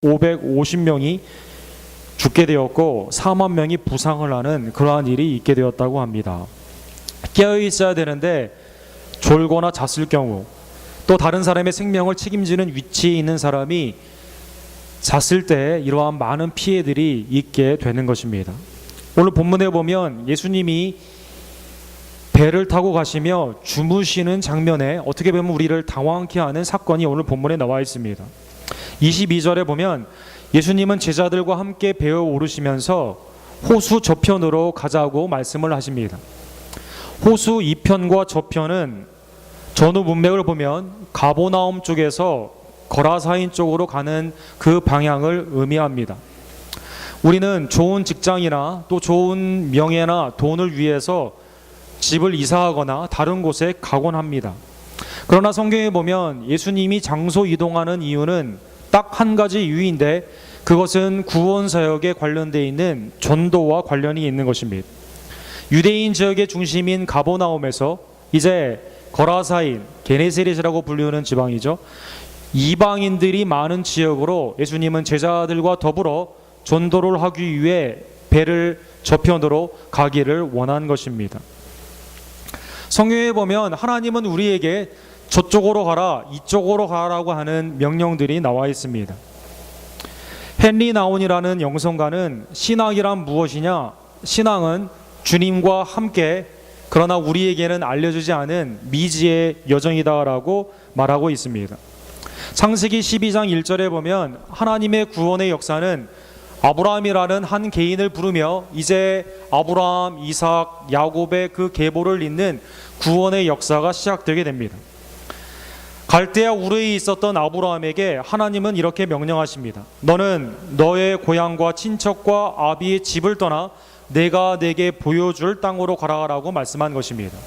550명이 죽게 되었고 4만 명이 부상을 하는 그러한 일이 있게 되었다고 합니다. 깨어 있어야 되는데 졸거나 잤을 경우, 또 다른 사람의 생명을 책임지는 위치에 있는 사람이 잤을 때 이러한 많은 피해들이 있게 되는 것입니다. 오늘 본문에 보면 예수님이 배를 타고 가시며 주무시는 장면에 어떻게 보면 우리를 당황케 하는 사건이 오늘 본문에 나와 있습니다. 22절에 보면 예수님은 제자들과 함께 배에 오르시면서 호수 저편으로 가자고 말씀을 하십니다. 호수 이편과 저편은 전후 문맥을 보면 가보나움 쪽에서 거라사인 쪽으로 가는 그 방향을 의미합니다. 우리는 좋은 직장이나 또 좋은 명예나 돈을 위해서 집을 이사하거나 다른 곳에 가곤 합니다. 그러나 성경에 보면 예수님이 장소 이동하는 이유는 딱 한 가지 이유인데, 그것은 구원 사역에 관련되어 있는 전도와 관련이 있는 것입니다. 유대인 지역의 중심인 가보나움에서 이제 거라사인, 게네사렛이라고 불리는 지방이죠. 이방인들이 많은 지역으로 예수님은 제자들과 더불어 전도를 하기 위해 배를 저편으로 가기를 원한 것입니다. 성경에 보면 하나님은 우리에게 저쪽으로 가라, 이쪽으로 가라고 하는 명령들이 나와 있습니다. 헨리 나온이라는 영성가는 신앙이란 무엇이냐? 신앙은 주님과 함께, 그러나 우리에게는 알려주지 않은 미지의 여정이다라고 말하고 있습니다. 창세기 12장 1절에 보면 하나님의 구원의 역사는 아브라함이라는 한 개인을 부르며 이제 아브라함, 이삭, 야곱의 그 계보를 잇는 구원의 역사가 시작되게 됩니다. 갈대아 우르에 있었던 아브라함에게 하나님은 이렇게 명령하십니다. 너는 너의 고향과 친척과 아비의 집을 떠나 내가 내게 보여줄 땅으로 가라라고 말씀한 것입니다.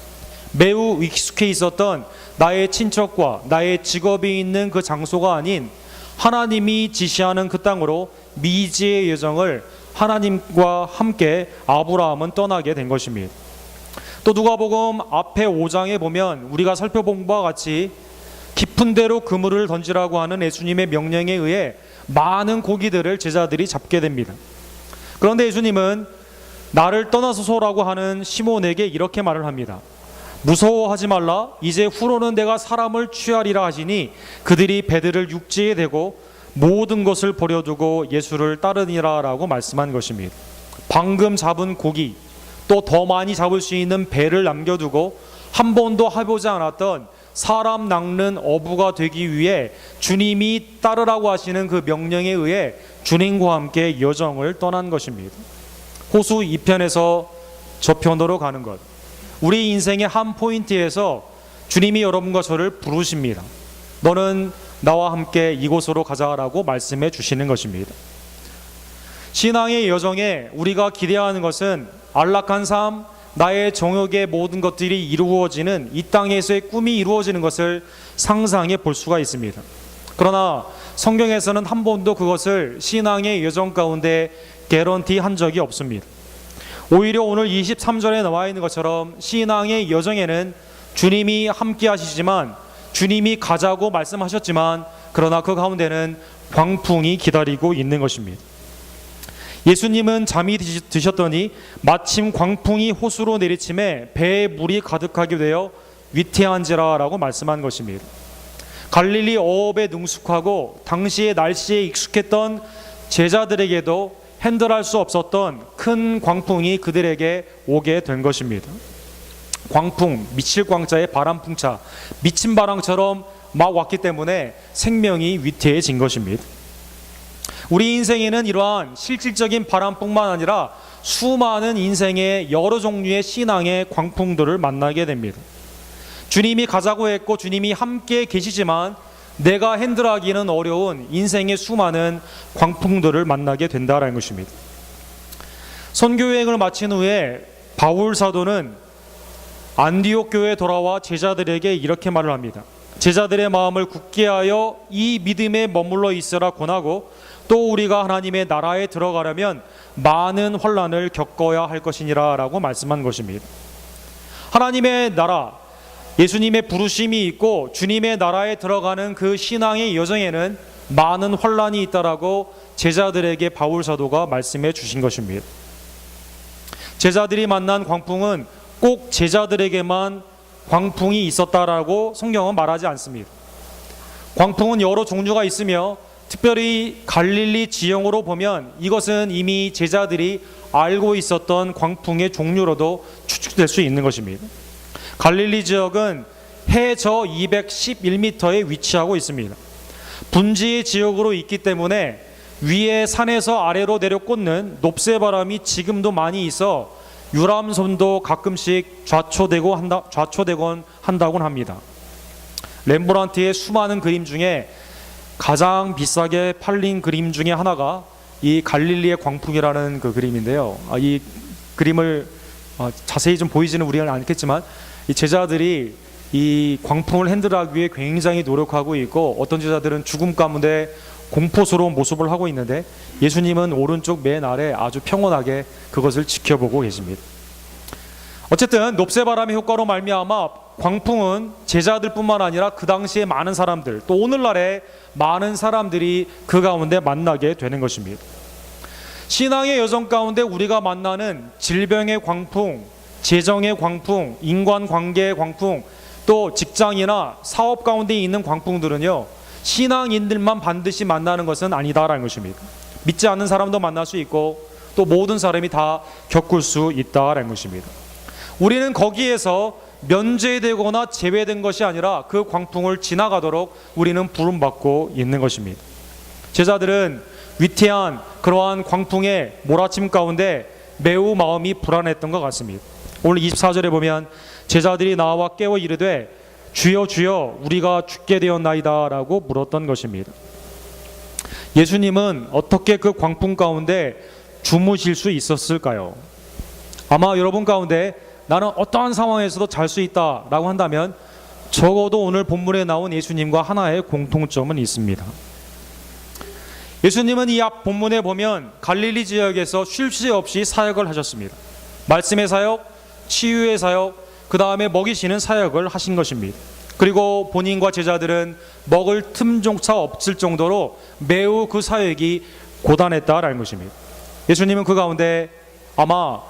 매우 익숙해 있었던 나의 친척과 나의 직업이 있는 그 장소가 아닌 하나님이 지시하는 그 땅으로 미지의 여정을 하나님과 함께 아브라함은 떠나게 된 것입니다. 또 누가복음 앞에 5장에 보면 우리가 살펴본 바와 같이 깊은 데로 그물을 던지라고 하는 예수님의 명령에 의해 많은 고기들을 제자들이 잡게 됩니다. 그런데 예수님은 나를 떠나소서라고 하는 시몬에게 이렇게 말을 합니다. 무서워하지 말라. 이제 후로는 내가 사람을 취하리라 하시니 그들이 배들을 육지에 대고 모든 것을 버려두고 예수를 따르니라 라고 말씀한 것입니다. 방금 잡은 고기, 또 더 많이 잡을 수 있는 배를 남겨두고 한 번도 해보지 않았던 사람 낚는 어부가 되기 위해 주님이 따르라고 하시는 그 명령에 의해 주님과 함께 여정을 떠난 것입니다. 호수 이편에서 저편으로 가는 것, 우리 인생의 한 포인트에서 주님이 여러분과 저를 부르십니다. 너는 나와 함께 이곳으로 가자라고 말씀해 주시는 것입니다. 신앙의 여정에 우리가 기대하는 것은 안락한 삶, 나의 정욕의 모든 것들이 이루어지는 이 땅에서의 꿈이 이루어지는 것을 상상해 볼 수가 있습니다. 그러나 성경에서는 한 번도 그것을 신앙의 여정 가운데 개런티 한 적이 없습니다. 오히려 오늘 23절에 나와 있는 것처럼 신앙의 여정에는 주님이 함께 하시지만, 주님이 가자고 말씀하셨지만, 그러나 그 가운데는 광풍이 기다리고 있는 것입니다. 예수님은 잠이 드셨더니 마침 광풍이 호수로 내리침에 배에 물이 가득하게 되어 위태한지라 라고 말씀한 것입니다. 갈릴리 어업에 능숙하고 당시의 날씨에 익숙했던 제자들에게도 핸들할 수 없었던 큰 광풍이 그들에게 오게 된 것입니다. 광풍, 미칠 광자의 바람풍차, 미친 바람처럼 막 왔기 때문에 생명이 위태해진 것입니다. 우리 인생에는 이러한 실질적인 바람뿐만 아니라 수많은 인생의 여러 종류의 신앙의 광풍들을 만나게 됩니다. 주님이 가자고 했고 주님이 함께 계시지만 내가 핸들하기는 어려운 인생의 수많은 광풍들을 만나게 된다는 것입니다. 선교여행을 마친 후에 바울 사도는 안디옥 교회에 돌아와 제자들에게 이렇게 말을 합니다. 제자들의 마음을 굳게 하여 이 믿음에 머물러 있으라 권하고, 또 우리가 하나님의 나라에 들어가려면 많은 환난을 겪어야 할 것이니라 라고 말씀한 것입니다. 하나님의 나라, 예수님의 부르심이 있고 주님의 나라에 들어가는 그 신앙의 여정에는 많은 환란이 있다라고 제자들에게 바울 사도가 말씀해 주신 것입니다. 제자들이 만난 광풍은 꼭 제자들에게만 광풍이 있었다라고 성경은 말하지 않습니다. 광풍은 여러 종류가 있으며 특별히 갈릴리 지형으로 보면 이것은 이미 제자들이 알고 있었던 광풍의 종류로도 추측될 수 있는 것입니다. 갈릴리 지역은 해저 211m에 위치하고 있습니다. 분지의 지역으로 있기 때문에 위에 산에서 아래로 내려 꽂는 높새바람이 지금도 많이 있어 유람선도 가끔씩 좌초되곤 한다곤 합니다. 렘브란트의 수많은 그림 중에 가장 비싸게 팔린 그림 중에 하나가 이 갈릴리의 광풍이라는 그 그림인데요. 이 그림을 자세히 좀 보이지는 우리는 않겠지만 이 제자들이 이 광풍을 핸들하기 위해 굉장히 노력하고 있고 어떤 제자들은 죽음 가운데 공포스러운 모습을 하고 있는데 예수님은 오른쪽 맨 아래 아주 평온하게 그것을 지켜보고 계십니다. 어쨌든 높새바람의 효과로 말미암아 광풍은 제자들뿐만 아니라 그 당시에 많은 사람들, 또 오늘날에 많은 사람들이 그 가운데 만나게 되는 것입니다. 신앙의 여정 가운데 우리가 만나는 질병의 광풍, 재정의 광풍, 인간관계의 광풍, 또 직장이나 사업 가운데 있는 광풍들은요, 신앙인들만 반드시 만나는 것은 아니다라는 것입니다. 믿지 않는 사람도 만날 수 있고 또 모든 사람이 다 겪을 수 있다라는 것입니다. 우리는 거기에서 면제되거나 제외된 것이 아니라 그 광풍을 지나가도록 우리는 부름받고 있는 것입니다. 제자들은 위태한 그러한 광풍의 몰아침 가운데 매우 마음이 불안했던 것 같습니다. 오늘 24절에 보면 제자들이 나와 깨워 이르되 주여 주여 우리가 죽게 되었나이다 라고 물었던 것입니다. 예수님은 어떻게 그 광풍 가운데 주무실 수 있었을까요? 아마 여러분 가운데 나는 어떠한 상황에서도 잘 수 있다 라고 한다면 적어도 오늘 본문에 나온 예수님과 하나의 공통점은 있습니다. 예수님은 이 앞 본문에 보면 갈릴리 지역에서 쉴 새 없이 사역을 하셨습니다. 말씀의 사역, 치유의 사역, 그 다음에 먹이시는 사역을 하신 것입니다. 그리고 본인과 제자들은 먹을 틈조차 없을 정도로 매우 그 사역이 고단했다라는 것입니다. 예수님은 그 가운데 아마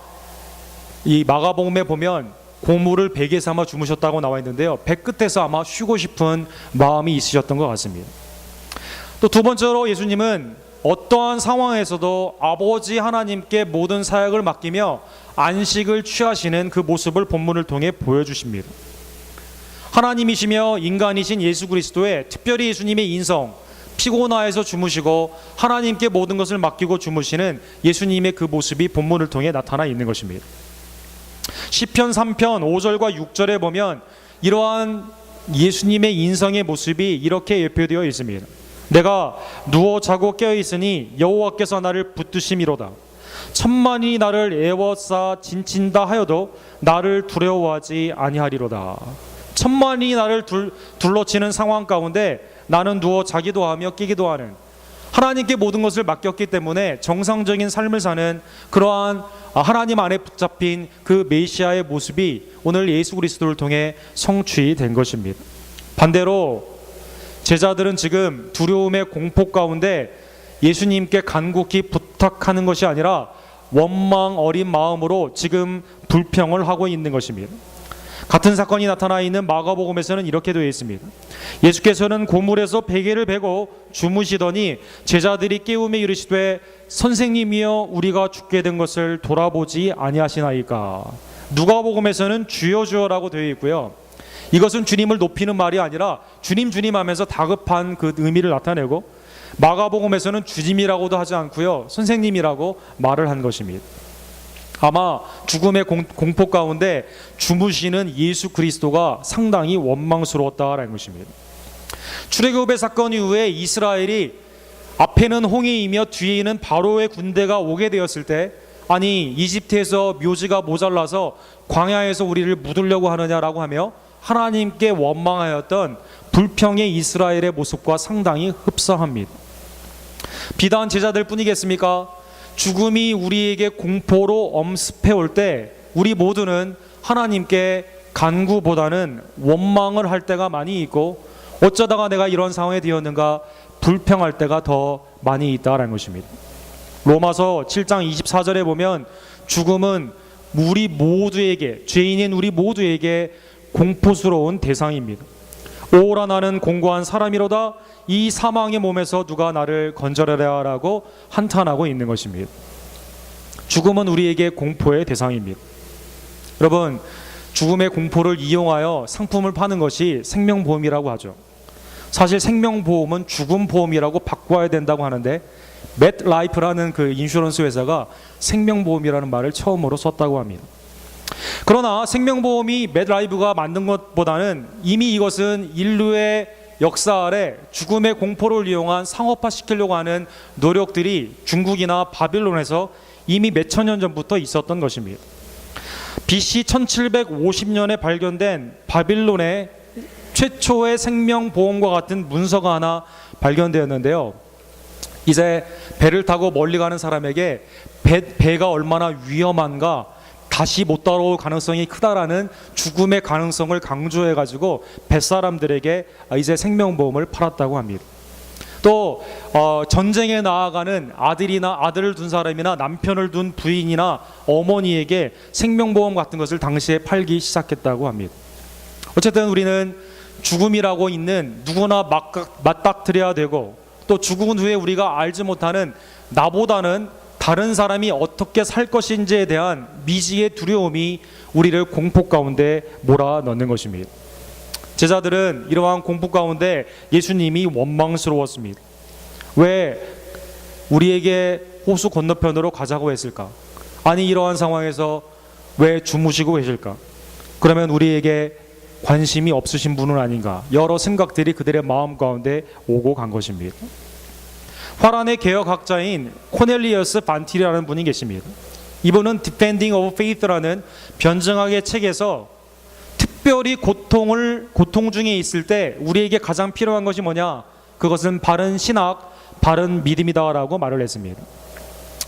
이 마가복음에 보면 고물을 베개 삼아 주무셨다고 나와 있는데요, 배 끝에서 아마 쉬고 싶은 마음이 있으셨던 것 같습니다. 또 두 번째로 예수님은 어떠한 상황에서도 아버지 하나님께 모든 사역을 맡기며 안식을 취하시는 그 모습을 본문을 통해 보여주십니다. 하나님이시며 인간이신 예수 그리스도의, 특별히 예수님의 인성, 피고나에서 주무시고 하나님께 모든 것을 맡기고 주무시는 예수님의 그 모습이 본문을 통해 나타나 있는 것입니다. 시편 3편 5절과 6절에 보면 이러한 예수님의 인성의 모습이 이렇게 예표되어 있습니다. 내가 누워 자고 깨어 있으니 여호와께서 나를 붙드심이로다. 천만이 나를 애워싸 진친다 하여도 나를 두려워하지 아니하리로다. 천만이 나를 둘러치는 상황 가운데 나는 누워 자기도 하며 끼기도 하는, 하나님께 모든 것을 맡겼기 때문에 정상적인 삶을 사는 그러한 하나님 안에 붙잡힌 그 메시아의 모습이 오늘 예수 그리스도를 통해 성취된 것입니다. 반대로 제자들은 지금 두려움의 공포 가운데 예수님께 간곡히 부탁하는 것이 아니라 원망 어린 마음으로 지금 불평을 하고 있는 것입니다. 같은 사건이 나타나 있는 마가복음에서는 이렇게 되어 있습니다. 예수께서는 고물에서 베개를 베고 주무시더니 제자들이 깨우며 이르시되 선생님이여 우리가 죽게 된 것을 돌아보지 아니하시나이까. 누가복음에서는 주여 주여라고 되어 있고요, 이것은 주님을 높이는 말이 아니라 주님 주님 하면서 다급한 그 의미를 나타내고, 마가복음에서는 주님이라고도 하지 않고요, 선생님이라고 말을 한 것입니다. 아마 죽음의 공포 가운데 주무시는 예수 그리스도가 상당히 원망스러웠다라는 것입니다. 출애굽의 사건 이후에 이스라엘이 앞에는 홍해이며 뒤에는 바로의 군대가 오게 되었을 때, 아니 이집트에서 묘지가 모자라서 광야에서 우리를 묻으려고 하느냐라고 하며 하나님께 원망하였던 불평의 이스라엘의 모습과 상당히 흡사합니다. 비단 제자들 뿐이겠습니까? 죽음이 우리에게 공포로 엄습해 올 때 우리 모두는 하나님께 간구보다는 원망을 할 때가 많이 있고, 어쩌다가 내가 이런 상황에 되었는가, 불평할 때가 더 많이 있다라는 것입니다. 로마서 7장 24절에 보면 죽음은 우리 모두에게, 죄인인 우리 모두에게 공포스러운 대상입니다. 오라 나는 공고한 사람이로다, 이 사망의 몸에서 누가 나를 건져내랴 라고 한탄하고 있는 것입니다. 죽음은 우리에게 공포의 대상입니다. 여러분, 죽음의 공포를 이용하여 상품을 파는 것이 생명보험이라고 하죠. 사실 생명보험은 죽음보험이라고 바꿔야 된다고 하는데 맷라이프라는 그 인슈런스 회사가 생명보험이라는 말을 처음으로 썼다고 합니다. 그러나 생명보험이 맷라이프가 만든 것보다는 이미 이것은 인류의 역사 아래 죽음의 공포를 이용한 상업화시키려고 하는 노력들이 중국이나 바빌론에서 이미 몇천 년 전부터 있었던 것입니다. BC 1750년에 발견된 바빌론의 최초의 생명보험과 같은 문서가 하나 발견되었는데요. 이제 배를 타고 멀리 가는 사람에게 배가 얼마나 위험한가, 다시 못 따라올 가능성이 크다라는 죽음의 가능성을 강조해가지고 뱃사람들에게 이제 생명보험을 팔았다고 합니다. 또 전쟁에 나아가는 아들을 둔 사람이나 남편을 둔 부인이나 어머니에게 생명보험 같은 것을 당시에 팔기 시작했다고 합니다. 어쨌든 우리는 죽음이라고 있는 누구나 맞닥뜨려야 되고, 또 죽은 후에 우리가 알지 못하는 나보다는 다른 사람이 어떻게 살 것인지에 대한 미지의 두려움이 우리를 공포 가운데 몰아넣는 것입니다. 제자들은 이러한 공포 가운데 예수님이 원망스러웠습니다. 왜 우리에게 호수 건너편으로 가자고 했을까? 아니, 이러한 상황에서 왜 주무시고 계실까? 그러면 우리에게 관심이 없으신 분은 아닌가? 여러 생각들이 그들의 마음 가운데 오고 간 것입니다. 화란의 개혁학자인 코넬리어스 반티라는 분이 계십니다. 이분은 Defending of Faith라는 변증학의 책에서 특별히 고통 중에 있을 때 우리에게 가장 필요한 것이 뭐냐? 그것은 바른 신학, 바른 믿음이다라고 말을 했습니다.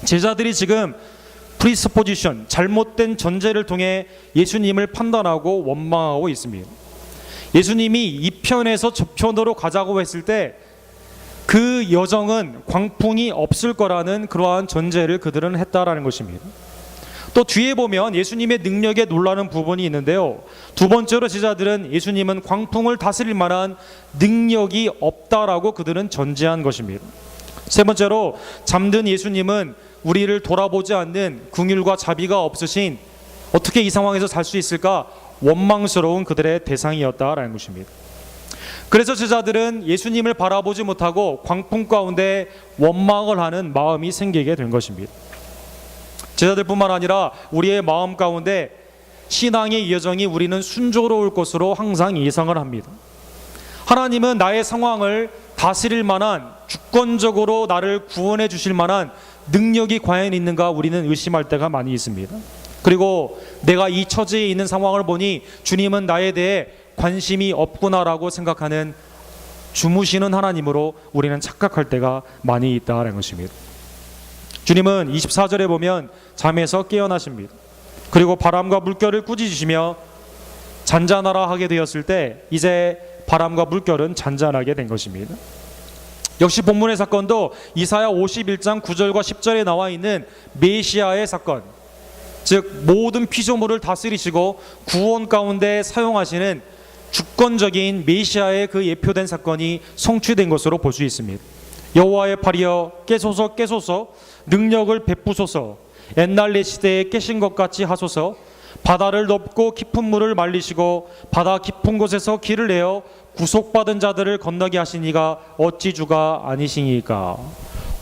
제자들이 지금 프리스포지션, 잘못된 전제를 통해 예수님을 판단하고 원망하고 있습니다. 예수님이 이 편에서 저 편으로 가자고 했을 때 그 여정은 광풍이 없을 거라는 그러한 전제를 그들은 했다라는 것입니다. 또 뒤에 보면 예수님의 능력에 놀라는 부분이 있는데요. 두 번째로 제자들은 예수님은 광풍을 다스릴 만한 능력이 없다라고 그들은 전제한 것입니다. 세 번째로 잠든 예수님은 우리를 돌아보지 않는 긍휼과 자비가 없으신, 어떻게 이 상황에서 살 수 있을까 원망스러운 그들의 대상이었다라는 것입니다. 그래서 제자들은 예수님을 바라보지 못하고 광풍 가운데 원망을 하는 마음이 생기게 된 것입니다. 제자들뿐만 아니라 우리의 마음 가운데 신앙의 여정이 우리는 순조로울 것으로 항상 예상을 합니다. 하나님은 나의 상황을 다스릴 만한, 주권적으로 나를 구원해 주실 만한 능력이 과연 있는가 우리는 의심할 때가 많이 있습니다. 그리고 내가 이 처지에 있는 상황을 보니 주님은 나에 대해 관심이 없구나라고 생각하는 주무시는 하나님으로 우리는 착각할 때가 많이 있다는 것입니다. 주님은 24절에 보면 잠에서 깨어나십니다. 그리고 바람과 물결을 꾸짖으시며 잔잔하라 하게 되었을 때 이제 바람과 물결은 잔잔하게 된 것입니다. 역시 본문의 사건도 이사야 51장 9절과 10절에 나와 있는 메시아의 사건, 즉 모든 피조물을 다스리시고 구원 가운데 사용하시는 주권적인 메시아의 그 예표된 사건이 성취된 것으로 볼 수 있습니다. 여호와의 팔이여 깨소서 깨소서, 능력을 베푸소서, 옛날 내 시대에 깨신 것 같이 하소서. 바다를 덮고 깊은 물을 말리시고 바다 깊은 곳에서 길을 내어 구속받은 자들을 건너게 하신 이가 어찌 주가 아니시니까.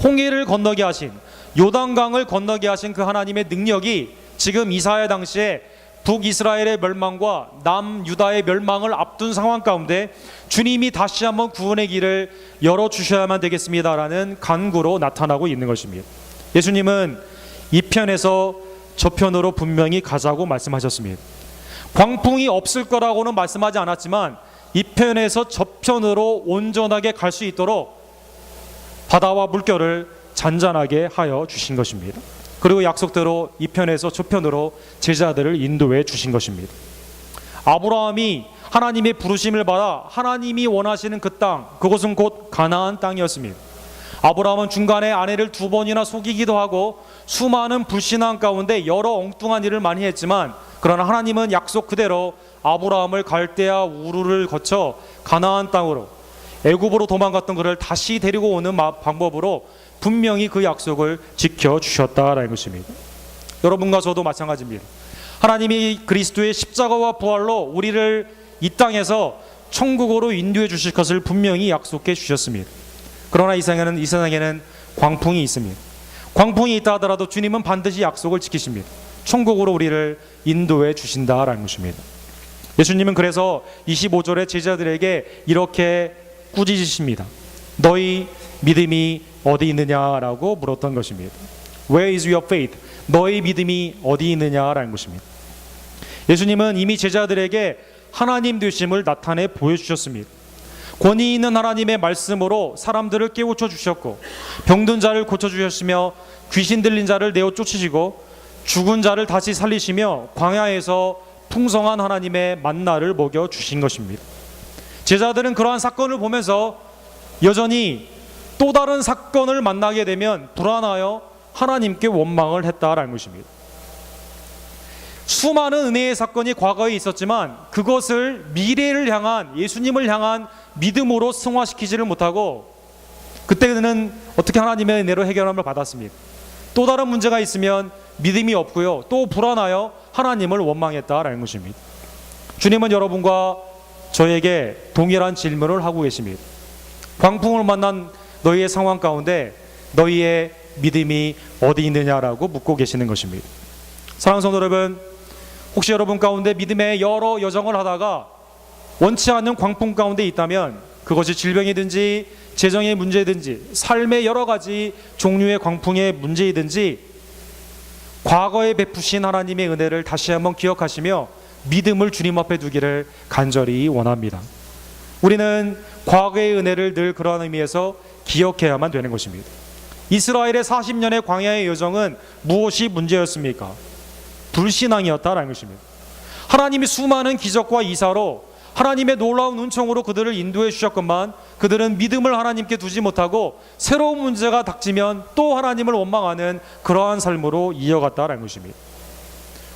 홍해를 건너게 하신, 요단강을 건너게 하신 그 하나님의 능력이 지금 이사야 당시에 북이스라엘의 멸망과 남유다의 멸망을 앞둔 상황 가운데 주님이 다시 한번 구원의 길을 열어주셔야만 되겠습니다라는 간구로 나타나고 있는 것입니다. 예수님은 이 편에서 저 편으로 분명히 가자고 말씀하셨습니다. 광풍이 없을 거라고는 말씀하지 않았지만 이 편에서 저 편으로 온전하게 갈 수 있도록 바다와 물결을 잔잔하게 하여 주신 것입니다. 그리고 약속대로 이 편에서 저 편으로 제자들을 인도해 주신 것입니다. 아브라함이 하나님의 부르심을 받아 하나님이 원하시는 그 땅, 그곳은 곧 가나안 땅이었습니다. 아브라함은 중간에 아내를 2번이나 속이기도 하고 수많은 불신앙 가운데 여러 엉뚱한 일을 많이 했지만, 그러나 하나님은 약속 그대로 아브라함을 갈대아 우르를 거쳐 가나안 땅으로, 애굽으로 도망갔던 그를 다시 데리고 오는 방법으로 분명히 그 약속을 지켜주셨다라는 것입니다. 여러분과 저도 마찬가지입니다. 하나님이 그리스도의 십자가와 부활로 우리를 이 땅에서 천국으로 인도해 주실 것을 분명히 약속해 주셨습니다. 그러나 이 세상에는 광풍이 있습니다. 광풍이 있다 하더라도 주님은 반드시 약속을 지키십니다. 천국으로 우리를 인도해 주신다라는 것입니다. 예수님은 그래서 25절에 제자들에게 이렇게 꾸짖으십니다. 너희 믿음이 어디 있느냐라고 물었던 것입니다. Where is your faith? 너희 믿음이 어디 있느냐라는 것입니다. 예수님은 이미 제자들에게 하나님 되심을 나타내 보여주셨습니다. 권위 있는 하나님의 말씀으로 사람들을 깨우쳐 주셨고, 병든 자를 고쳐주셨으며, 귀신 들린 자를 내어 쫓으시고, 죽은 자를 다시 살리시며, 광야에서 풍성한 하나님의 만나를 먹여주신 것입니다. 제자들은 그러한 사건을 보면서 여전히 또 다른 사건을 만나게 되면 불안하여 하나님께 원망을 했다라는 것입니다. 수많은 은혜의 사건이 과거에 있었지만 그것을 미래를 향한, 예수님을 향한 믿음으로 승화시키지를 못하고, 그때는 어떻게 하나님의 은혜로 해결함을 받았습니다. 또 다른 문제가 있으면 믿음이 없고요, 또 불안하여 하나님을 원망했다라는 것입니다. 주님은 여러분과 저에게 동일한 질문을 하고 계십니다. 광풍을 만난 너희의 상황 가운데 너희의 믿음이 어디 있느냐라고 묻고 계시는 것입니다. 사랑하는 성도 여러분, 혹시 여러분 가운데 믿음의 여러 여정을 하다가 원치 않는 광풍 가운데 있다면, 그것이 질병이든지 재정의 문제든지 삶의 여러 가지 종류의 광풍의 문제이든지, 과거에 베푸신 하나님의 은혜를 다시 한번 기억하시며 믿음을 주님 앞에 두기를 간절히 원합니다. 우리는 과거의 은혜를 늘 그러한 의미에서 기억해야만 되는 것입니다. 이스라엘의 40년의 광야의 여정은 무엇이 문제였습니까? 불신앙이었다라는 것입니다. 하나님이 수많은 기적과 이사로 하나님의 놀라운 은총으로 그들을 인도해 주셨건만 그들은 믿음을 하나님께 두지 못하고 새로운 문제가 닥치면 또 하나님을 원망하는 그러한 삶으로 이어갔다라는 것입니다.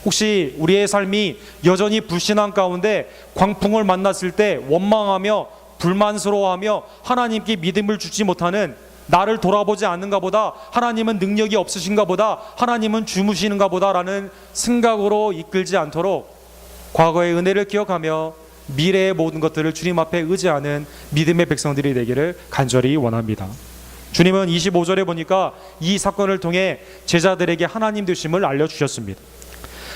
혹시 우리의 삶이 여전히 불신앙 가운데 광풍을 만났을 때 원망하며 불만스러워하며 하나님께 믿음을 주지 못하는, 나를 돌아보지 않는가 보다, 하나님은 능력이 없으신가 보다, 하나님은 주무시는가 보다라는 생각으로 이끌지 않도록 과거의 은혜를 기억하며 미래의 모든 것들을 주님 앞에 의지하는 믿음의 백성들이 되기를 간절히 원합니다. 주님은 25절에 보니까 이 사건을 통해 제자들에게 하나님 되심을 알려주셨습니다.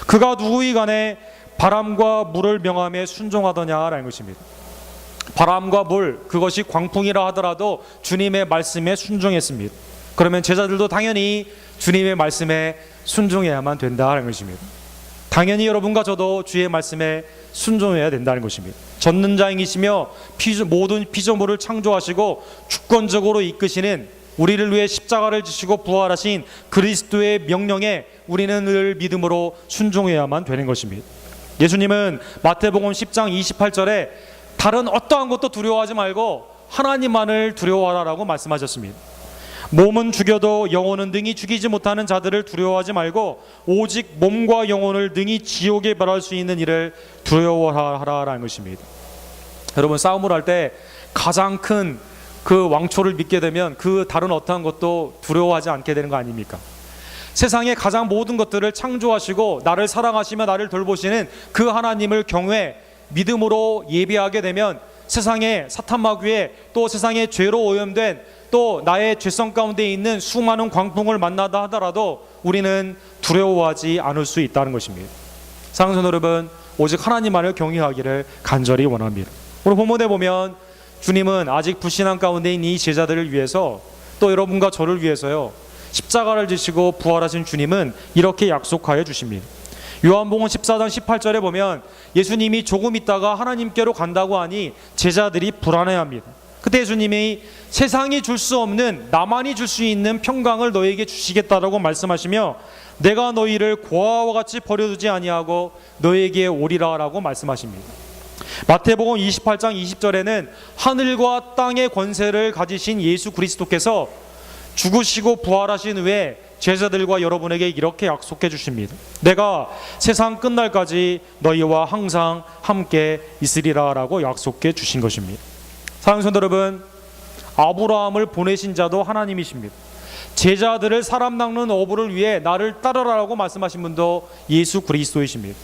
그가 누구이간에 바람과 물을 명함에 순종하더냐라는 것입니다. 바람과 물, 그것이 광풍이라 하더라도 주님의 말씀에 순종했습니다. 그러면 제자들도 당연히 주님의 말씀에 순종해야만 된다는 것입니다. 당연히 여러분과 저도 주의 말씀에 순종해야 된다는 것입니다. 전능자이시며 모든 피조물을 창조하시고 주권적으로 이끄시는, 우리를 위해 십자가를 지시고 부활하신 그리스도의 명령에 우리는 늘 믿음으로 순종해야만 되는 것입니다. 예수님은 마태복음 10장 28절에 다른 어떠한 것도 두려워하지 말고 하나님만을 두려워하라라고 말씀하셨습니다. 몸은 죽여도 영혼은 능히 죽이지 못하는 자들을 두려워하지 말고 오직 몸과 영혼을 능히 지옥에 벌할 수 있는 일을 두려워하라라는 것입니다. 여러분, 싸움을 할 때 가장 큰 그 왕초를 믿게 되면 그 다른 어떠한 것도 두려워하지 않게 되는 거 아닙니까? 세상의 가장 모든 것들을 창조하시고 나를 사랑하시며 나를 돌보시는 그 하나님을 경외 믿음으로 예배하게 되면 세상의 사탄 마귀에, 또 세상의 죄로 오염된, 또 나의 죄성 가운데 있는 수많은 광풍을 만나다 하더라도 우리는 두려워하지 않을 수 있다는 것입니다. 사랑하는 성도 여러분, 오직 하나님만을 경외하기를 간절히 원합니다. 오늘 본문에 보면 주님은 아직 불신앙 가운데 있는 이 제자들을 위해서, 또 여러분과 저를 위해서요, 십자가를 지시고 부활하신 주님은 이렇게 약속하여 주십니다. 요한복음 14장 18절에 보면 예수님이 조금 있다가 하나님께로 간다고 하니 제자들이 불안해합니다. 그때 예수님이 세상이 줄 수 없는, 나만이 줄 수 있는 평강을 너희에게 주시겠다라고 말씀하시며 내가 너희를 고아와 같이 버려두지 아니하고 너희에게 오리라라고 말씀하십니다. 마태복음 28장 20절에는 하늘과 땅의 권세를 가지신 예수 그리스도께서 죽으시고 부활하신 후에 제자들과 여러분에게 이렇게 약속해 주십니다. 내가 세상 끝날까지 너희와 항상 함께 있으리라 라고 약속해 주신 것입니다. 사랑하는 성도 여러분, 아브라함을 보내신 자도 하나님이십니다. 제자들을 사람 낚는 어부를 위해 나를 따르라고 말씀하신 분도 예수 그리스도이십니다.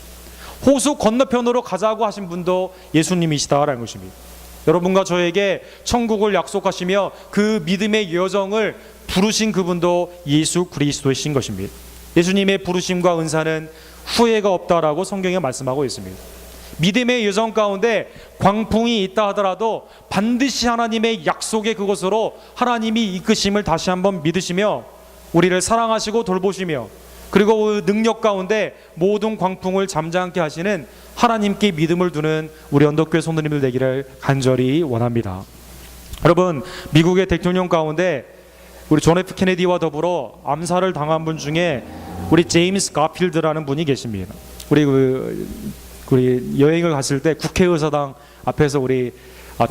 호수 건너편으로 가자고 하신 분도 예수님이시다라는 것입니다. 여러분과 저에게 천국을 약속하시며 그 믿음의 여정을 부르신 그분도 예수 그리스도이신 것입니다. 예수님의 부르심과 은사는 후회가 없다라고 성경에 말씀하고 있습니다. 믿음의 여정 가운데 광풍이 있다 하더라도 반드시 하나님의 약속의 그곳으로 하나님이 이끄심을 다시 한번 믿으시며 우리를 사랑하시고 돌보시며 그리고 그 능력 가운데 모든 광풍을 잠잠케 하시는 하나님께 믿음을 두는 우리 언덕교회 성도님들 되기를 간절히 원합니다. 여러분, 미국의 대통령 가운데 우리 존 F 케네디와 더불어 암살을 당한 분 중에 우리 제임스 가필드라는 분이 계십니다. 우리 여행을 갔을 때 국회의사당 앞에서 우리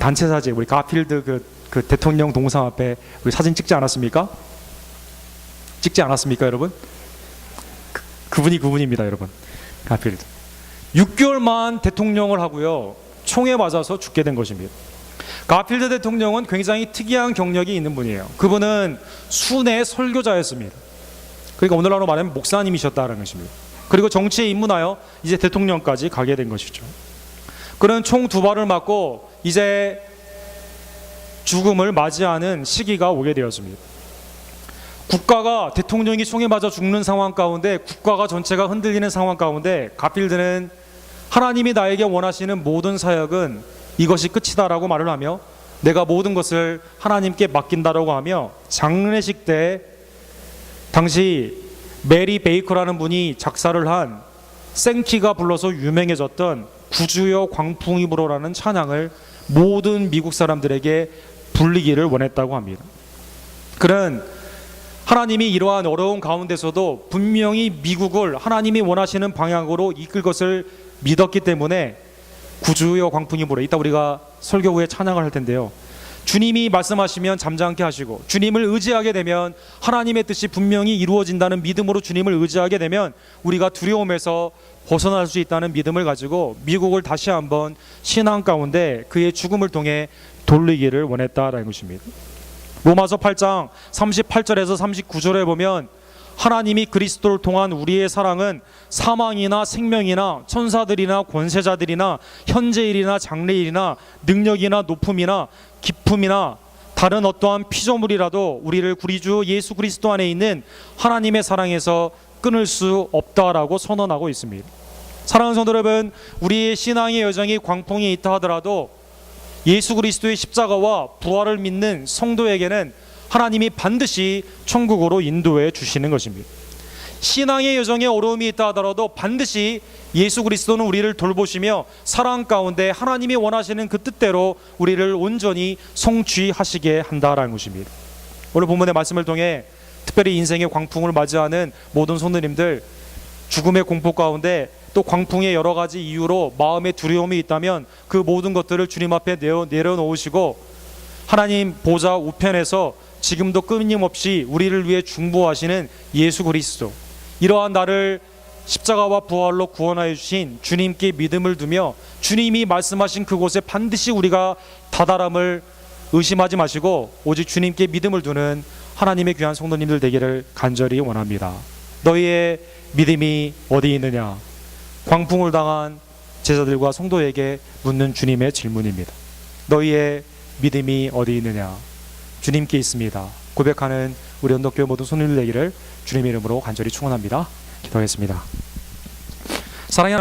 단체 사진, 우리 가필드 그 대통령 동상 앞에 우리 사진 찍지 않았습니까? 찍지 않았습니까, 여러분? 그분이 그분입니다, 여러분. 가필드. 6개월만 대통령을 하고요, 총에 맞아서 죽게 된 것입니다. 가필드 대통령은 굉장히 특이한 경력이 있는 분이에요. 그분은 순회 설교자였습니다. 그러니까 오늘날로 말하면 목사님이셨다는 것입니다. 그리고 정치에 입문하여 이제 대통령까지 가게 된 것이죠. 그는 총 2발을 맞고 이제 죽음을 맞이하는 시기가 오게 되었습니다. 국가가, 대통령이 총에 맞아 죽는 상황 가운데 국가가 전체가 흔들리는 상황 가운데 가필드는 하나님이 나에게 원하시는 모든 사역은 이것이 끝이다라고 말을 하며 내가 모든 것을 하나님께 맡긴다라고 하며 장례식 때 당시 메리 베이커라는 분이 작사를 한 생키가 불러서 유명해졌던 구주여 광풍이 불어라는 찬양을 모든 미국 사람들에게 불리기를 원했다고 합니다. 그는 하나님이 이러한 어려운 가운데서도 분명히 미국을 하나님이 원하시는 방향으로 이끌 것을 믿었기 때문에 구주여 광풍이 불어, 이따 우리가 설교 후에 찬양을 할 텐데요, 주님이 말씀하시면 잠잠케 하시고 주님을 의지하게 되면 하나님의 뜻이 분명히 이루어진다는 믿음으로 주님을 의지하게 되면 우리가 두려움에서 벗어날 수 있다는 믿음을 가지고 미국을 다시 한번 신앙 가운데 그의 죽음을 통해 돌리기를 원했다라는 것입니다. 로마서 8장 38절에서 39절에 보면 하나님이 그리스도를 통한 우리의 사랑은 사망이나 생명이나 천사들이나 권세자들이나 현재일이나 장래일이나 능력이나 높음이나 기품이나 다른 어떠한 피조물이라도 우리를 우리 주 예수 그리스도 안에 있는 하나님의 사랑에서 끊을 수 없다라고 선언하고 있습니다. 사랑하는 성도 여러분, 우리의 신앙의 여정이 광풍이 있다 하더라도 예수 그리스도의 십자가와 부활을 믿는 성도에게는 하나님이 반드시 천국으로 인도해 주시는 것입니다. 신앙의 여정에 어려움이 있다 하더라도 반드시 예수 그리스도는 우리를 돌보시며 사랑 가운데 하나님이 원하시는 그 뜻대로 우리를 온전히 성취하시게 한다라는 것입니다. 오늘 본문의 말씀을 통해 특별히 인생의 광풍을 맞이하는 모든 성도님들, 죽음의 공포 가운데 또 광풍의 여러 가지 이유로 마음의 두려움이 있다면 그 모든 것들을 주님 앞에 내려놓으시고 하나님 보좌 우편에서 지금도 끊임없이 우리를 위해 중보하시는 예수 그리스도, 이러한 나를 십자가와 부활로 구원하여 주신 주님께 믿음을 두며 주님이 말씀하신 그곳에 반드시 우리가 다다람을 의심하지 마시고 오직 주님께 믿음을 두는 하나님의 귀한 성도님들 되기를 간절히 원합니다. 너희의 믿음이 어디 있느냐? 광풍을 당한 제자들과 성도에게 묻는 주님의 질문입니다. 너희의 믿음이 어디 있느냐? 주님께 있습니다. 고백하는 우리 언덕교회 모든 손님들 되기를 주님의 이름으로 간절히 축원합니다. 기도하겠습니다. 사랑하는